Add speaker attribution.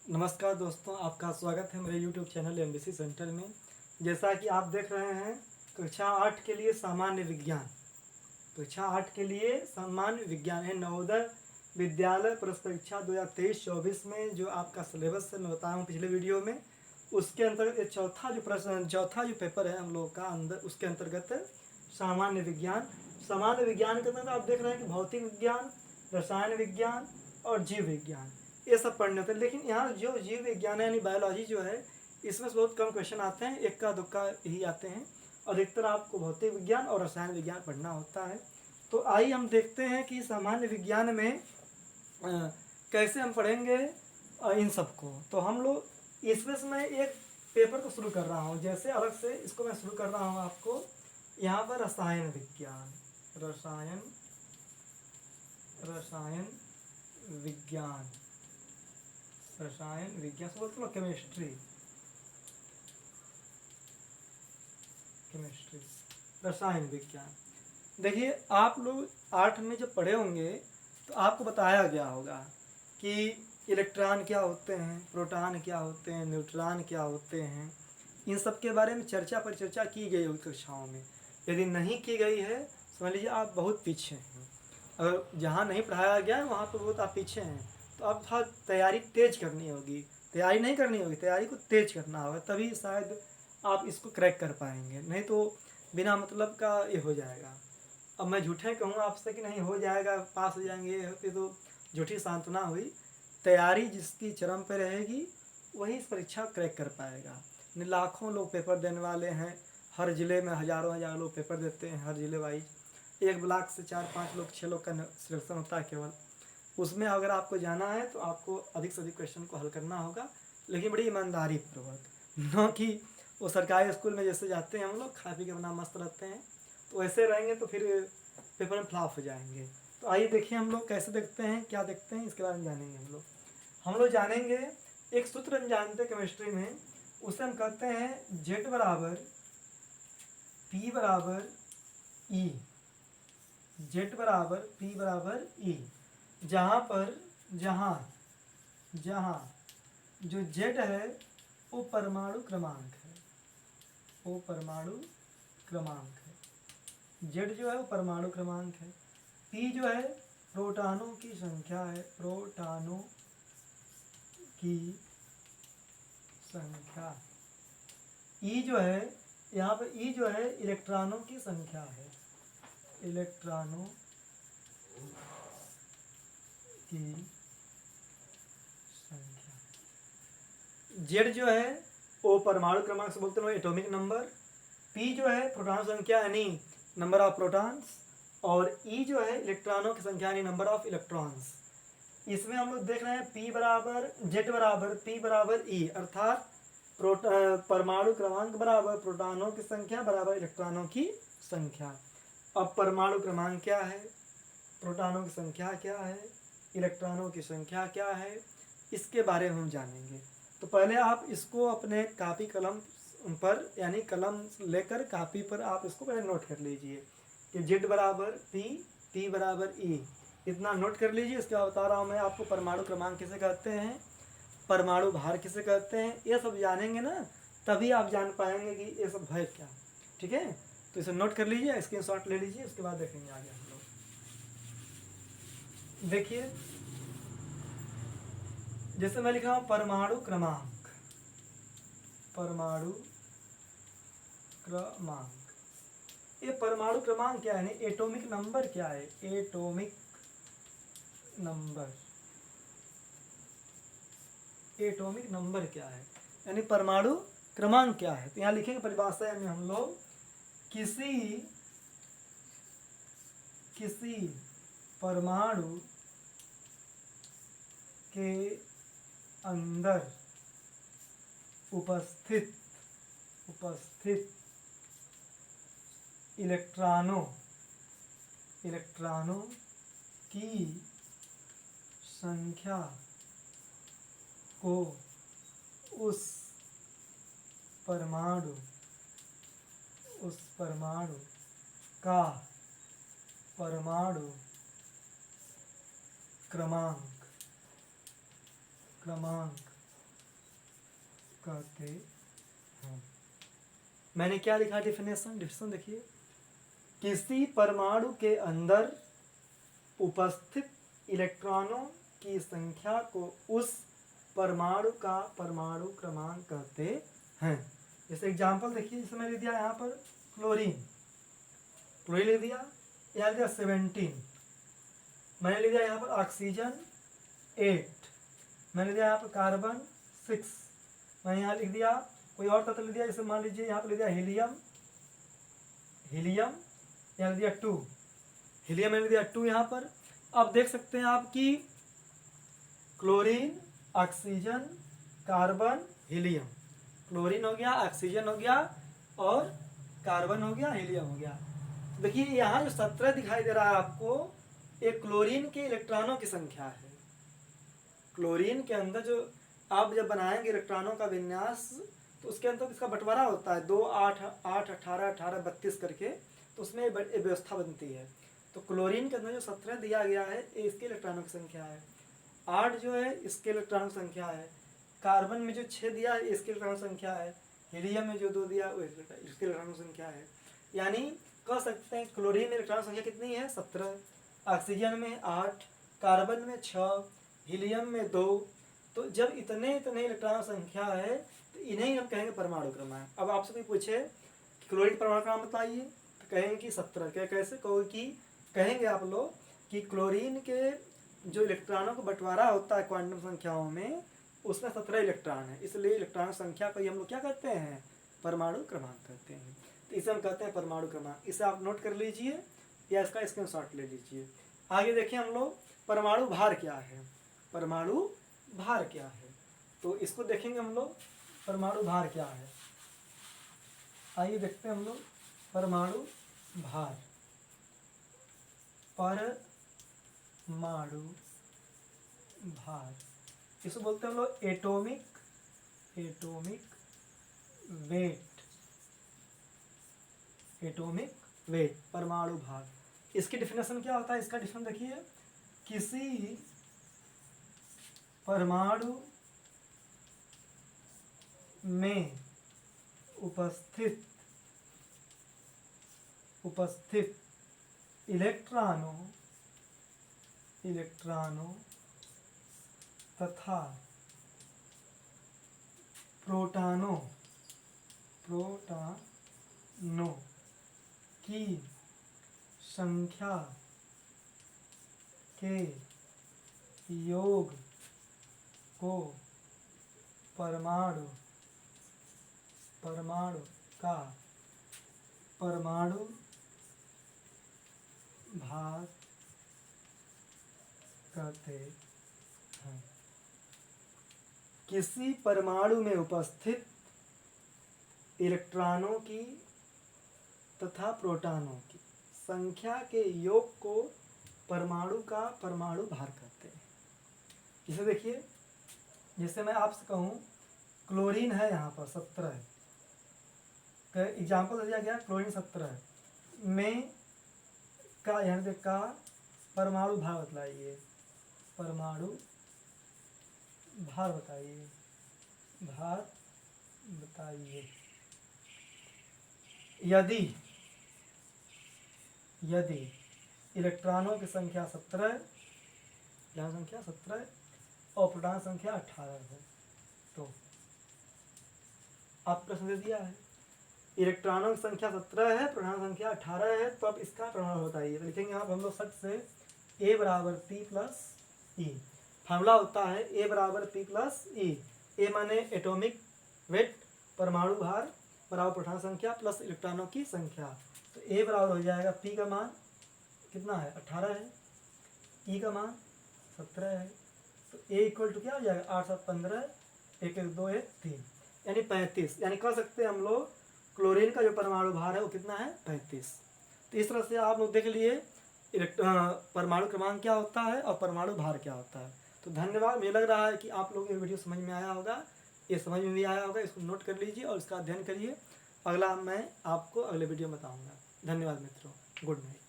Speaker 1: नमस्कार दोस्तों, आपका स्वागत है मेरे YouTube चैनल एमबीसी सेंटर में। जैसा कि आप देख रहे हैं, कक्षा 8 के लिए सामान्य विज्ञान। कक्षा 8 के लिए सामान्य विज्ञान है नवोदय विद्यालय प्रवेश परीक्षा 2023-24 में जो आपका सिलेबस है मैं बताया हूँ पिछले वीडियो में। उसके अंतर्गत चौथा जो पेपर है हम लोग का अंदर उसके अंतर्गत सामान्य विज्ञान। सामान्य विज्ञान के अंतर्गत आप देख रहे हैं कि भौतिक विज्ञान, रसायन विज्ञान और जीव विज्ञान ये सब पढ़ने होते हैं। लेकिन यहाँ जो जीव विज्ञान है यानी बायोलॉजी जो है, इसमें से बहुत कम क्वेश्चन आते हैं, इक्का दुक्का ही आते हैं। अधिकतर आपको भौतिक विज्ञान और रसायन विज्ञान पढ़ना होता है। तो आइए हम देखते हैं कि सामान्य विज्ञान में कैसे हम पढ़ेंगे इन सबको। तो हम लोग इसमें से मैं एक पेपर को शुरू कर रहा हूँ, जैसे अलग से इसको मैं शुरू कर रहा हूँ आपको। यहाँ पर रसायन विज्ञान, रसायन विज्ञान, रसायन विज्ञान से बोलते हैं केमिस्ट्री, रसायन विज्ञान। देखिए, आप लोग 8 में जब पढ़े होंगे तो आपको बताया गया होगा कि इलेक्ट्रॉन क्या होते हैं, प्रोटॉन क्या होते हैं, न्यूट्रॉन क्या होते हैं। इन सब के बारे में परिचर्चा की गई होगी कक्षाओं में। यदि नहीं की गई है समझ लीजिए आप बहुत पीछे हैं। अगर जहाँ नहीं पढ़ाया गया है वहाँ पर बहुत आप पीछे हैं, तो आप थोड़ा तैयारी तेज करनी होगी। तैयारी नहीं करनी होगी, तैयारी को तेज करना होगा, तभी शायद आप इसको क्रैक कर पाएंगे। नहीं तो बिना मतलब का ये हो जाएगा। अब मैं झूठे कहूँगा आपसे कि नहीं हो जाएगा, पास हो जाएंगे, ये तो झूठी सांत्वना हुई। तैयारी जिसकी चरम पे रहेगी वही इस परीक्षा क्रैक कर पाएगा। लाखों लोग पेपर देने वाले हैं, हर ज़िले में हज़ारों लोग पेपर देते हैं, हर ज़िले वाइज। एक ब्लॉक से 4-5 लोग 6 लोग का सिलेक्शन होता है केवल। उसमें अगर आपको जाना है तो आपको अधिक से अधिक क्वेश्चन को हल करना होगा, लेकिन बड़ी ईमानदारी पूर्वक। न कि वो सरकारी स्कूल में जैसे जाते हैं हम लोग खा पी के अपना मस्त रहते हैं, तो ऐसे रहेंगे तो फिर पेपर में फ्लॉप हो जाएंगे। तो आइए देखिए हम लोग कैसे देखते हैं, क्या देखते हैं, इसके बारे में जानेंगे हम लोग जानेंगे। एक सूत्र हम जानते हैं केमिस्ट्री में, उसे हम कहते हैं Z बराबर P बराबर E, Z बराबर P बराबर E। जहाँ जो Z है वो परमाणु क्रमांक है, वो परमाणु क्रमांक है। Z जो है वो परमाणु क्रमांक है। P जो है प्रोटॉनों की संख्या है, प्रोटॉनों की संख्या। E जो है, यहाँ पर E जो है इलेक्ट्रॉनों की संख्या है, इलेक्ट्रॉनों की संख्या। Z जो है वो परमाणु क्रमांक से बोलते हैं एटॉमिक नंबर। P जो है प्रोटॉन संख्या यानी नंबर ऑफ प्रोटॉन्स, और E जो है इलेक्ट्रॉनों की संख्या यानी नंबर ऑफ इलेक्ट्रॉन्स। इसमें हम लोग देख रहे हैं Z बराबर P बराबर E, अर्थात परमाणु क्रमांक बराबर प्रोटॉनों की संख्या बराबर इलेक्ट्रॉनों की संख्या। अब परमाणु क्रमांक क्या है, प्रोटॉनों की संख्या क्या है, इलेक्ट्रॉनों की संख्या क्या है, इसके बारे में हम जानेंगे। तो पहले आप इसको अपने कापी कलम पर यानी कलम लेकर कापी पर आप इसको पहले नोट कर लीजिए कि Z बराबर P बराबर E, इतना नोट कर लीजिए। इसके बाद बता रहा हूँ मैं आपको परमाणु क्रमांक किसे कहते हैं, परमाणु भार किसे कहते हैं। ये सब जानेंगे ना, तभी आप जान पाएंगे कि ये सब है क्या। ठीक है, तो इसे नोट कर लीजिए, स्क्रीनशॉट ले लीजिए, उसके बाद देखेंगे आगे हम लोग। देखिए, जैसे मैं लिखा हूँ परमाणु क्रमांक, परमाणु क्रमांक। ये परमाणु क्रमांक क्या है, यानी एटॉमिक नंबर क्या है, एटॉमिक नंबर। एटॉमिक नंबर क्या है यानी परमाणु क्रमांक क्या है। तो यहाँ लिखेंगे परिभाषा में हम लोग, किसी परमाणु के अंदर उपस्थित इलेक्ट्रॉनों की संख्या को उस परमाणु का परमाणु क्रमांक कहते हैं। मैंने क्या लिखा डिफिनेशन देखिए, किसी परमाणु के अंदर उपस्थित इलेक्ट्रॉनों की संख्या को उस परमाणु का परमाणु क्रमांक कहते हैं। जैसे एग्जांपल देखिए, जैसे मैंने दिया यहाँ पर क्लोरीन लिख दिया, यहाँ दिया 17, मैंने लिख दिया यहाँ पर ऑक्सीजन 8, मैंने दिया यहाँ पर कार्बन 6, मैंने यहाँ लिख दिया कोई और तत्व लिख दिया, जैसे मान लीजिए यहाँ पर लिख दिया हीलियम यहाँ लिख दिया 2, हीलियम मैंने दिया 2 यहाँ पर। अब देख सकते हैं आप कि chlorine, oxygen, carbon, helium, chlorine हो गया, ऑक्सीजन हो गया और कार्बन हो गया, हीलियम हो गया। देखिए यहाँ जो 17 दिखाई दे रहा है आपको, एक क्लोरीन के इलेक्ट्रॉनों की संख्या है। क्लोरीन के अंदर जो आप जब बनाएंगे इलेक्ट्रॉनों का विन्यास, तो उसके अंदर इसका बंटवारा होता है 2, 8, 8, 18, 18, 32 करके, तो उसमें एक व्यवस्था बनती है। तो क्लोरीन के अंदर जो 17 दिया गया है, ये इसके इलेक्ट्रॉनों की संख्या है। 8 जो है इसके इलेक्ट्रॉनों की संख्या है। कार्बन में जो 6 दिया है इसके इलेक्ट्रॉनों की संख्या है। हीलियम में जो 2 दिया वो इसके इलेक्ट्रॉनों की संख्या है। यानी कह सकते हैं क्लोरीन में इलेक्ट्रॉन संख्या कितनी है? 17। ऑक्सीजन में 8, कार्बन में 6, हीलियम में 2। तो जब इतने इलेक्ट्रॉन संख्या है तो इन्हें हम कहेंगे परमाणु क्रमांक। अब आपसे कोई पूछे क्लोरीन परमाणु क्रमांक बताइए, तो कहेंगे कि 17। क्या कैसे कहोगे कि कहेंगे आप लोग कि क्लोरीन के जो इलेक्ट्रॉनों का बंटवारा होता है क्वांटम संख्याओं में, उसमें 17 इलेक्ट्रॉन है, इसलिए इलेक्ट्रॉन संख्या को हम लोग क्या कहते हैं? परमाणु क्रमांक कहते हैं। तो इसे हम कहते हैं परमाणु क्रमांक। इसे आप नोट कर लीजिए या इसका स्क्रीनशॉट ले लीजिए। आगे देखिए हम लोग परमाणु भार क्या है। परमाणु भार क्या है तो इसको देखेंगे हम लोग, परमाणु भार क्या है। आइए देखते हैं हम लोग परमाणु भार। परमाणु भार इसको बोलते हैं हम लोग एटॉमिक वेट, परमाणु भार। इसकी डिफिनेशन क्या होता है? इसका डिफिनेशन देखिए, किसी परमाणु में उपस्थित इलेक्ट्रॉनों तथा प्रोटॉनों की संख्या के योग को परमाणु का परमाणु भार कहते हैं। किसी परमाणु में उपस्थित इलेक्ट्रॉनों की तथा प्रोटॉनों की संख्या के योग को परमाणु का परमाणु भार कहते हैं। इसे देखिए, जैसे मैं आपसे कहूँ क्लोरीन है यहाँ पर 17 है, एग्जाम्पल दिया गया क्लोरीन 17 है, में का यहाँ से का परमाणु भार बतलाइए, परमाणु भार बताइए। यदि इलेक्ट्रॉनों की संख्या 17, यहाँ संख्या 17 और प्रोटॉन संख्या 18 है, तो आप प्रश्न दे दिया है इलेक्ट्रॉनों की संख्या 17 है, प्रोटॉन संख्या 18 है, तो अब इसका परमाणु बताइए। तो लिखेंगे आप हम लोग सट से A बराबर P प्लस E। फार्मूला होता है A बराबर P प्लस E। A माने एटॉमिक वेट, परमाणु भार, बराबर प्रोटॉन संख्या प्लस इलेक्ट्रॉनों की संख्या। तो A बराबर हो जाएगा P का मान कितना है? 18 है, E का मान 17 है, तो A इक्वल टू क्या हो जाएगा? 8 7 15, 1 1 2 1 3, यानी 35। यानी कह सकते हैं हम लोग क्लोरीन का जो परमाणु भार है वो कितना है? 35। तो इस तरह से आप लोग देख लिए परमाणु क्रमांक क्या होता है और परमाणु भार क्या होता है। तो धन्यवाद। मुझे लग रहा है कि आप लोग ये वीडियो समझ में आया होगा, ये समझ में भी आया होगा। इसको नोट कर लीजिए और इसका अध्ययन करिए। अगला मैं आपको अगले वीडियो में बताऊँगा। धन्यवाद मित्रों, गुड नाइट।